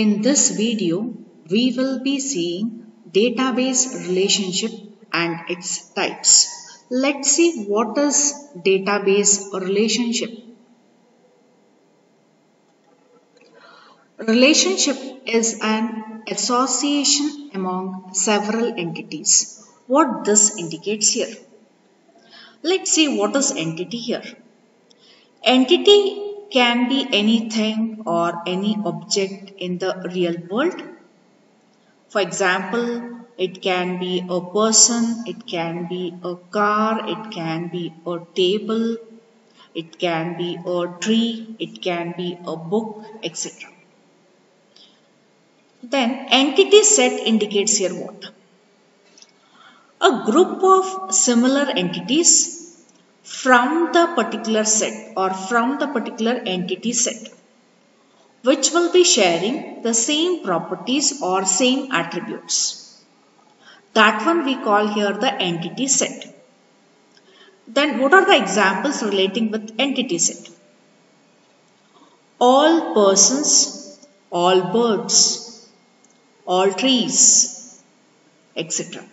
In this video, we will be seeing database relationship and its types. Let's see what is database relationship. Relationship is an association among several entities. What this indicates here? Let's see what is entity here. Entity can be anything or any object in the real world. For example, it can be a person, it can be a car, it can be a table, it can be a tree, it can be a book, etc. Then entity set indicates here what? A group of similar entities from the particular set or from the particular entity set, which will be sharing the same properties or same attributes. That one we call here the entity set. Then what are the examples relating with entity set? All persons, all birds, all trees, etc.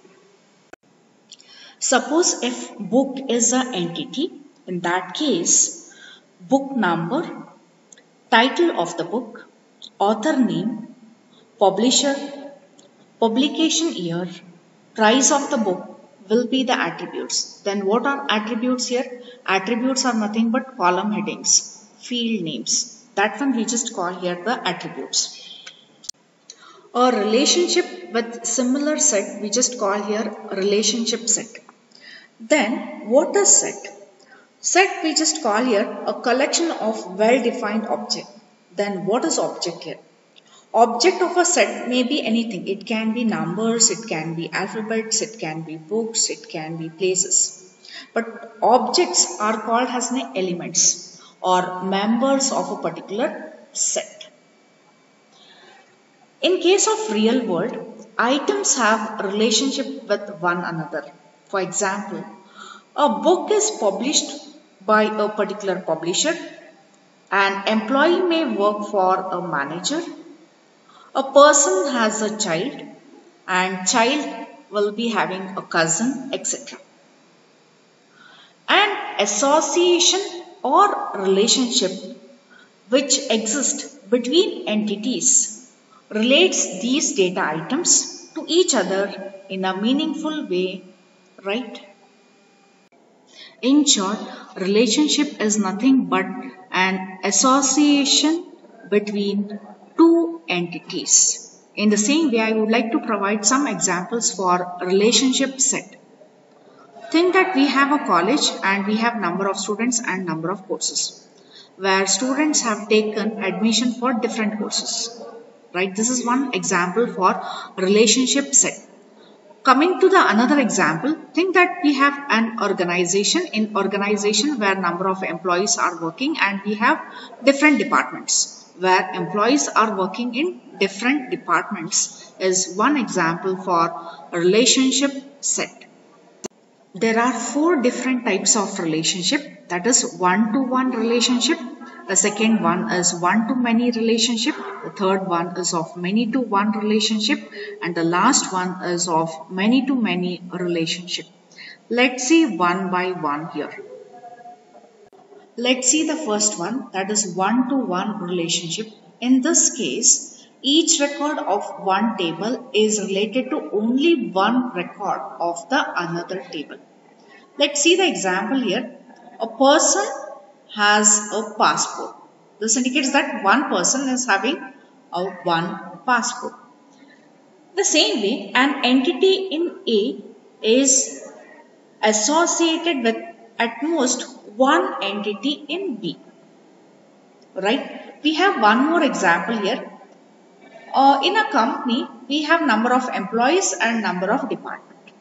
Suppose if book is an entity, in that case, book number, title of the book, author name, publisher, publication year, price of the book will be the attributes. Then what are attributes here? Attributes are nothing but column headings, field names. That one we just call here the attributes. A relationship with similar set we just call here relationship set. Then what is set? Set we just call here a collection of well-defined object. Then what is object here? Object of a set may be anything. It can be numbers, it can be alphabets, it can be books, it can be places. But objects are called as elements or members of a particular set. In case of real world, items have a relationship with one another. For example, a book is published by a particular publisher. An employee may work for a manager. A person has a child and child will be having a cousin, etc. An association or relationship which exists between entities relates these data items to each other in a meaningful way, right? In short, relationship is nothing but an association between two entities. In the same way, I would like to provide some examples for relationship set. Think that we have a college and we have number of students and number of courses, where students have taken admission for different courses. Right? This is one example for relationship set. Coming to the another example, think that we have an organization. In organization where number of employees are working and we have different departments where employees are working in different departments is one example for a relationship set. There are four different types of relationship, that is one-to-one relationship. The second one is one-to-many relationship. The third one is of many-to-one relationship. And the last one is of many-to-many relationship. Let's see one by one here. Let's see the first one, that is one-to-one relationship. In this case, each record of one table is related to only one record of the another table. Let's see the example here. A person has a passport. This indicates that one person is having one passport. The same way, an entity in A is associated with at most one entity in B. Right? We have one more example here. In a company, we have number of employees and number of departments.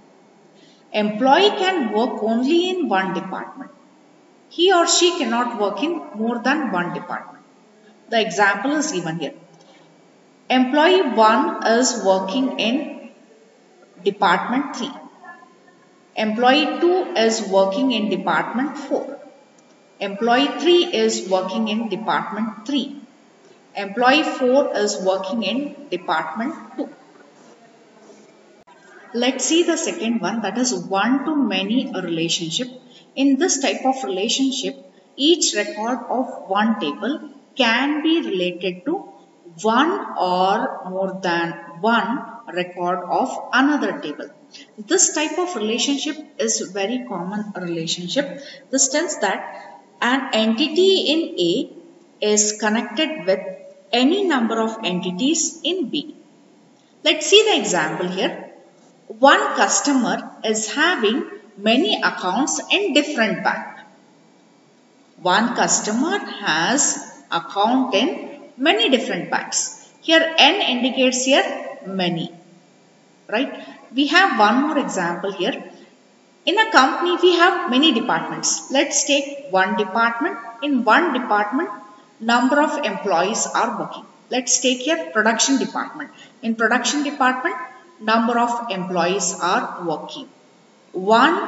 Employee can work only in one department. He or she cannot work in more than one department. The example is given here. Employee 1 is working in department 3. Employee 2 is working in department 4. Employee 3 is working in department 3. Employee 4 is working in department 2. Let's see the second one, that is one-to-many relationship. In this type of relationship, each record of one table can be related to one or more than one record of another table. This type of relationship is very common relationship. This tells that an entity in A is connected with any number of entities in B. Let's see the example here. One customer is having many accounts in different banks. One customer has account in many different banks. Here N indicates here many, right? We have one more example here. In a company we have many departments. Let's take one department. In one department, number of employees are working. Let's take here production department. In production department, number of employees are working. 1:n.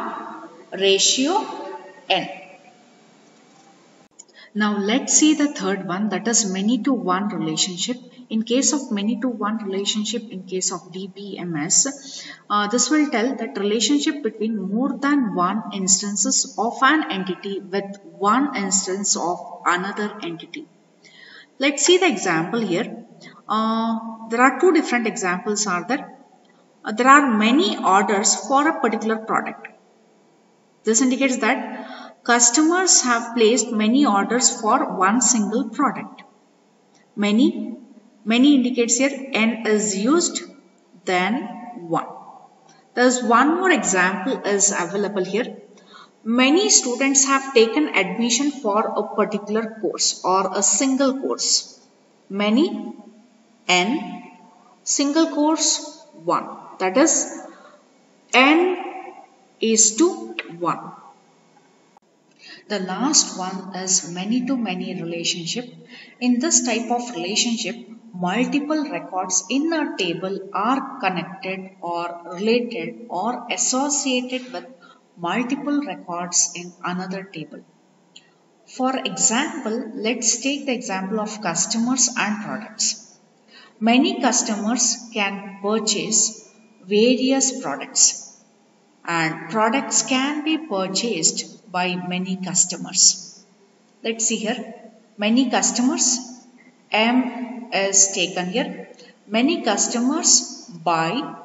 Now let's see the third one, that is many to one relationship. In case of many to one relationship, in case of DBMS, this will tell that relationship between more than one instances of an entity with one instance of another entity. Let's see the example here. There are two different examples are there. There are many orders for a particular product. This indicates that customers have placed many orders for one single product. Many indicates here N is used, then 1. There's one more example is available here. Many students have taken admission for a particular course or a single course. Many, N, single course, 1. That is N is to 1. The last one is many to many relationship. In this type of relationship, multiple records in a table are connected or related or associated with multiple records in another table. For example, let's take the example of customers and products. Many customers can purchase various products, and products can be purchased by many customers. Let's see here. Many customers, M is taken here. Many customers buy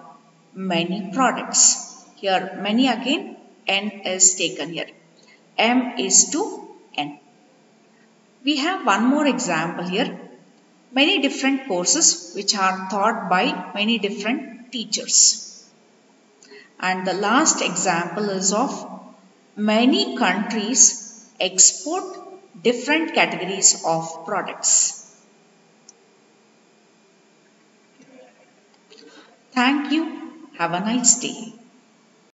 many products. Here many again, N is taken here. M is to N. We have one more example here. Many different courses which are taught by many different teachers. And the last example is of many countries export different categories of products. Thank you. Have a nice day.